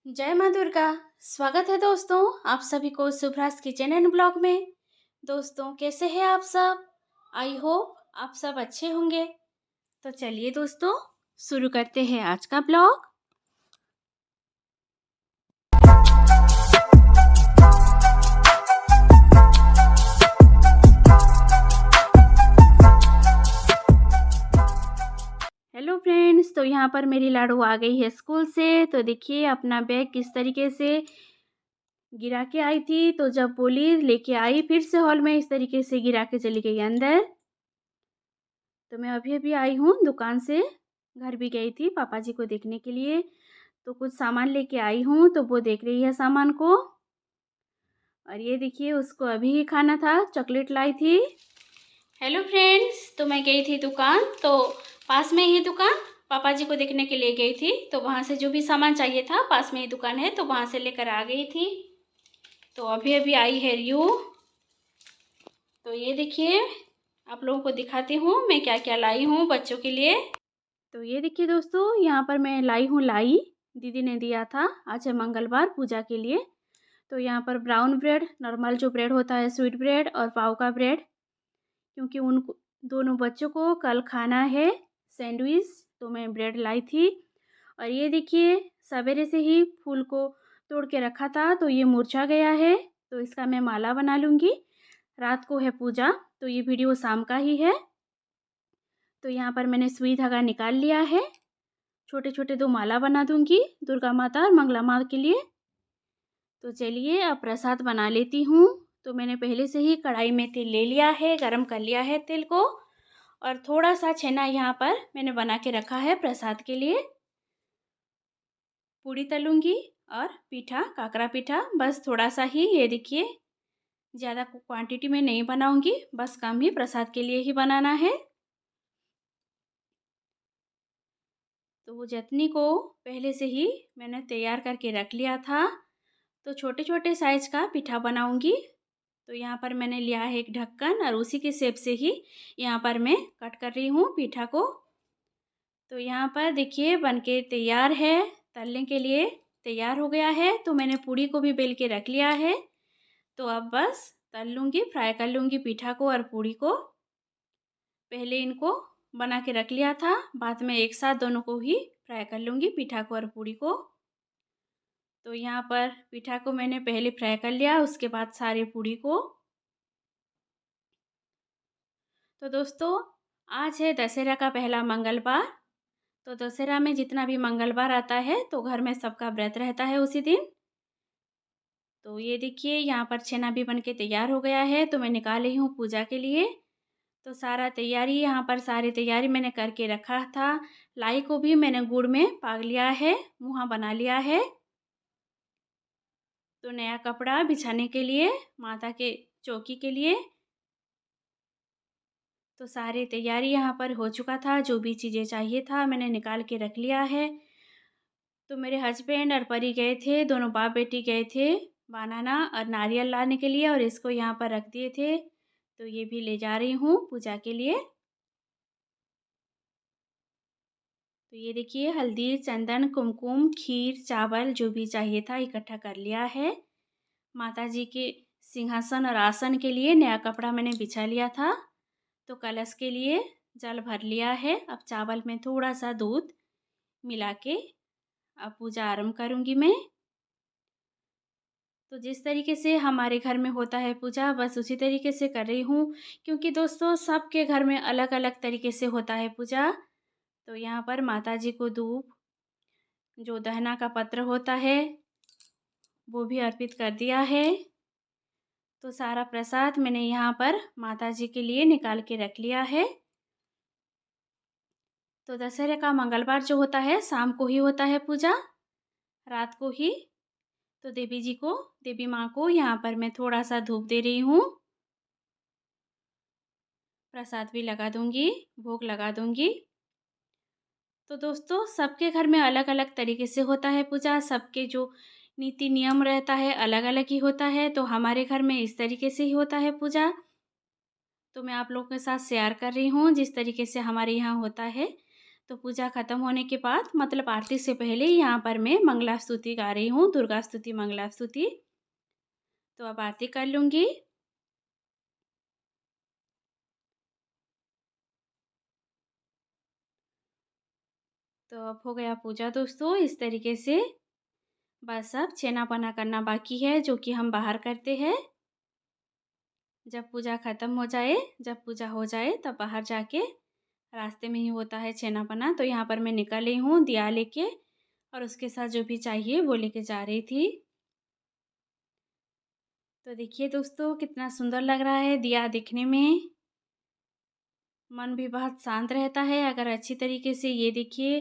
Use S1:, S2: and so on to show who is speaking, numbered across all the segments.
S1: जय माँ दुर्गा। स्वागत है दोस्तों आप सभी को सुभ्रास किचन एंड ब्लॉग में। दोस्तों कैसे हैं आप सब? आई होप आप सब अच्छे होंगे। तो चलिए दोस्तों शुरू करते हैं आज का ब्लॉग। हेलो फ्रेंड्स, तो यहाँ पर मेरी लाडू आ गई है स्कूल से। तो देखिए अपना बैग किस तरीके से गिरा के आई थी। तो जब बोली लेके आई फिर से हॉल में इस तरीके से गिरा के चली गई अंदर। तो मैं अभी अभी आई हूँ दुकान से, घर भी गई थी पापा जी को देखने के लिए। तो कुछ सामान लेके आई हूँ, तो वो देख रही है सामान को। और ये देखिए उसको अभी ही खाना था, चॉकलेट लाई थी। हेलो फ्रेंड्स, तो मैं गई थी दुकान, तो पास में ही दुकान पापा जी को देखने के लिए गई थी। तो वहाँ से जो भी सामान चाहिए था, पास में ही दुकान है तो वहाँ से लेकर आ गई थी। तो अभी अभी आई है रियू। तो ये देखिए आप लोगों को दिखाती हूँ मैं क्या क्या लाई हूँ बच्चों के लिए। तो ये देखिए दोस्तों, यहाँ पर मैं लाई हूँ लाई, दीदी ने दिया था, आज है मंगलवार पूजा के लिए। तो यहाँ पर ब्राउन ब्रेड, नॉर्मल जो ब्रेड होता है स्वीट ब्रेड, और पाव का ब्रेड, क्योंकि उन दोनों बच्चों को कल खाना है सैंडविच, तो मैं ब्रेड लाई थी। और ये देखिए सवेरे से ही फूल को तोड़ के रखा था, तो ये मुरझा गया है, तो इसका मैं माला बना लूँगी। रात को है पूजा, तो ये वीडियो शाम का ही है। तो यहाँ पर मैंने सुई धागा निकाल लिया है, छोटे छोटे दो माला बना दूंगी दुर्गा माता और मंगला माँ के लिए। तो चलिए अब प्रसाद बना लेती हूँ। तो मैंने पहले से ही कढ़ाई में तेल ले लिया है, गरम कर लिया है तेल को। और थोड़ा सा छेना यहाँ पर मैंने बना के रखा है प्रसाद के लिए। पूड़ी तलूँगी और पीठा, काकरा पीठा, बस थोड़ा सा ही, ये देखिए ज़्यादा क्वांटिटी में नहीं बनाऊँगी, बस कम ही प्रसाद के लिए ही बनाना है। तो वो चटनी को पहले से ही मैंने तैयार करके रख लिया था। तो छोटे छोटे साइज का पीठा बनाऊंगी। तो यहाँ पर मैंने लिया है एक ढक्कन, और उसी के शेप से ही यहाँ पर मैं कट कर रही हूँ पीठा को। तो यहाँ पर देखिए बनके तैयार है, तलने के लिए तैयार हो गया है। तो मैंने पूड़ी को भी बेल के रख लिया है। तो अब बस तल लूँगी, फ्राई कर लूँगी पीठा को और पूड़ी को। पहले इनको बना के रख लिया था, बाद में एक साथ दोनों को ही फ्राई कर लूँगी, पीठा को और पूड़ी को। तो यहाँ पर पीठा को मैंने पहले फ्राई कर लिया, उसके बाद सारे पूड़ी को। तो दोस्तों आज है दशहरा का पहला मंगलवार। तो दशहरा में जितना भी मंगलवार आता है तो घर में सबका व्रत रहता है उसी दिन। तो ये देखिए यहाँ पर छेना भी बनके तैयार हो गया है, तो मैं निकाल रही हूँ पूजा के लिए। तो सारा तैयारी यहाँ पर, सारी तैयारी मैंने करके रखा था। लाई को भी मैंने गुड़ में पाग लिया है, मुँह बना लिया है। तो नया कपड़ा बिछाने के लिए, माता के चौकी के लिए, तो सारी तैयारी यहाँ पर हो चुका था। जो भी चीज़ें चाहिए था मैंने निकाल के रख लिया है। तो मेरे हस्बैंड और परी गए थे, दोनों बाप बेटी गए थे बनाना और नारियल लाने के लिए, और इसको यहाँ पर रख दिए थे। तो ये भी ले जा रही हूँ पूजा के लिए। तो ये देखिए हल्दी, चंदन, कुमकुम, खीर, चावल जो भी चाहिए था इकट्ठा कर लिया है। माता जी के सिंहासन और आसन के लिए नया कपड़ा मैंने बिछा लिया था। तो कलश के लिए जल भर लिया है। अब चावल में थोड़ा सा दूध मिला के अब पूजा आरंभ करूँगी मैं। तो जिस तरीके से हमारे घर में होता है पूजा, बस उसी तरीके से कर रही हूँ, क्योंकि दोस्तों सबके घर में अलग अलग तरीके से होता है पूजा। तो यहाँ पर माता जी को धूप, जो दहना का पत्र होता है वो भी अर्पित कर दिया है। तो सारा प्रसाद मैंने यहाँ पर माता जी के लिए निकाल के रख लिया है। तो दशहरे का मंगलवार जो होता है शाम को ही होता है पूजा, रात को ही। तो देवी जी को, देवी माँ को यहाँ पर मैं थोड़ा सा धूप दे रही हूँ, प्रसाद भी लगा दूँगी, भोग लगा दूँगी। तो दोस्तों सबके घर में अलग अलग तरीके से होता है पूजा, सबके जो नीति नियम रहता है अलग अलग ही होता है। तो हमारे घर में इस तरीके से ही होता है पूजा। तो मैं आप लोगों के साथ शेयर कर रही हूँ जिस तरीके से हमारे यहाँ होता है। तो पूजा ख़त्म होने के बाद मतलब आरती से पहले यहाँ पर मैं मंगला स्तुति गा रही हूँ, दुर्गा स्तुति मंगला स्तुति। तो अब आरती कर लूँगी। तो अब हो गया पूजा दोस्तों इस तरीके से। बस अब छेना पना करना बाकी है जो कि हम बाहर करते हैं। जब पूजा ख़त्म हो जाए, जब पूजा हो जाए तब बाहर जाके रास्ते में ही होता है छेना पना। तो यहाँ पर मैं निकल रही हूँ दिया लेके और उसके साथ जो भी चाहिए वो लेके जा रही थी। तो देखिए दोस्तों कितना सुंदर लग रहा है दिया दिखने में। मन भी बहुत शांत रहता है अगर अच्छी तरीके से ये देखिए।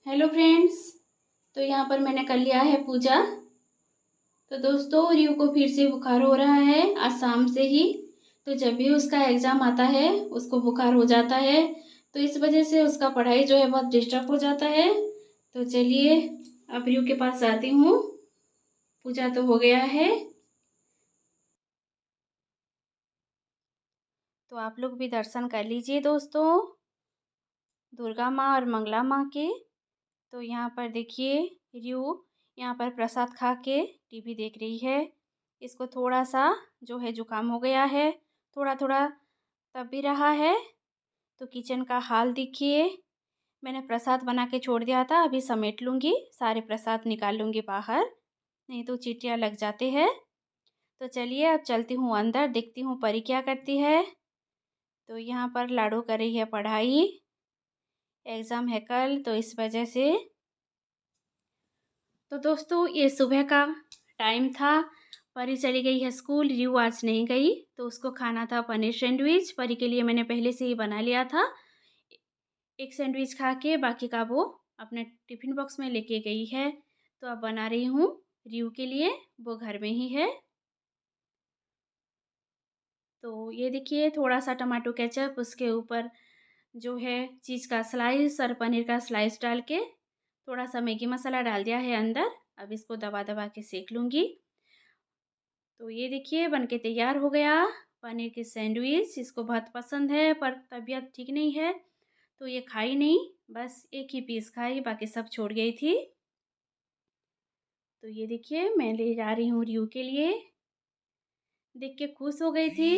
S1: हेलो फ्रेंड्स, तो यहाँ पर मैंने कर लिया है पूजा। तो दोस्तों रियू को फिर से बुखार हो रहा है आज शाम से ही। तो जब भी उसका एग्ज़ाम आता है उसको बुखार हो जाता है। तो इस वजह से उसका पढ़ाई जो है बहुत डिस्टर्ब हो जाता है। तो चलिए अब रियू के पास जाती हूँ। पूजा तो हो गया है। तो आप लोग भी दर्शन कर लीजिए दोस्तों दुर्गा माँ और मंगला माँ के। तो यहाँ पर देखिए रियू यहाँ पर प्रसाद खा के टीवी देख रही है। इसको थोड़ा सा जो है जुकाम हो गया है, थोड़ा थोड़ा तब भी रहा है। तो किचन का हाल देखिए। मैंने प्रसाद बना के छोड़ दिया था, अभी समेट लूँगी, सारे प्रसाद निकाल लूँगी बाहर, नहीं तो चींटियाँ लग जाते हैं। तो चलिए अब चलती हूँ अंदर, देखती हूँ परी क्या करती है। तो यहाँ पर लाडो कर रही है पढ़ाई, एग्ज़ाम है कल तो इस वजह से। तो दोस्तों ये सुबह का टाइम था। परी चली गई है स्कूल, रियू आज नहीं गई। तो उसको खाना था पनीर सैंडविच, परी के लिए मैंने पहले से ही बना लिया था। एक सैंडविच खा के बाकी का वो अपने टिफ़िन बॉक्स में लेके गई है। तो अब बना रही हूँ रियू के लिए, वो घर में ही है। तो ये देखिए थोड़ा सा टमाटो केचप, उसके ऊपर जो है चीज़ का स्लाइस और पनीर का स्लाइस डाल के थोड़ा सा मैगी मसाला डाल दिया है अंदर। अब इसको दबा दबा के सेक लूँगी। तो ये देखिए बन के तैयार हो गया पनीर की सैंडविच। इसको बहुत पसंद है पर तबीयत ठीक नहीं है तो ये खाई नहीं, बस एक ही पीस खाई, बाकी सब छोड़ गई थी। तो ये देखिए मैं ले जा रही हूँ रियू के लिए, देख के खुश हो गई थी।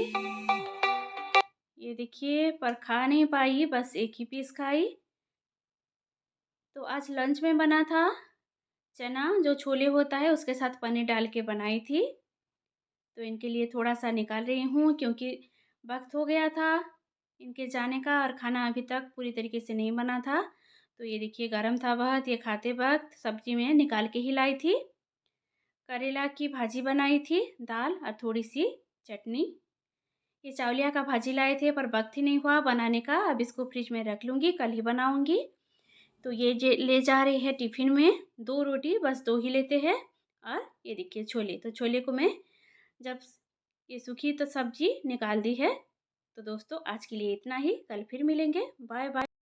S1: ये देखिए पर खा नहीं पाई, बस एक ही पीस खाई। तो आज लंच में बना था चना, जो छोले होता है उसके साथ पनीर डाल के बनाई थी। तो इनके लिए थोड़ा सा निकाल रही हूँ क्योंकि वक्त हो गया था इनके जाने का और खाना अभी तक पूरी तरीके से नहीं बना था। तो ये देखिए गरम था बहुत, ये खाते वक्त सब्जी में निकाल के ही लाई थी। करेला की भाजी बनाई थी, दाल और थोड़ी सी चटनी। ये चावलिया का भाजी लाए थे पर वक्त ही नहीं हुआ बनाने का, अब इसको फ्रिज में रख लूँगी, कल ही बनाऊँगी। तो ये ले जा रहे हैं टिफ़िन में 2 रोटी, बस 2 ही लेते हैं। और ये देखिए छोले, तो छोले को मैं जब ये सूखी तो सब्जी निकाल दी है। तो दोस्तों आज के लिए इतना ही, कल फिर मिलेंगे, बाय बाय।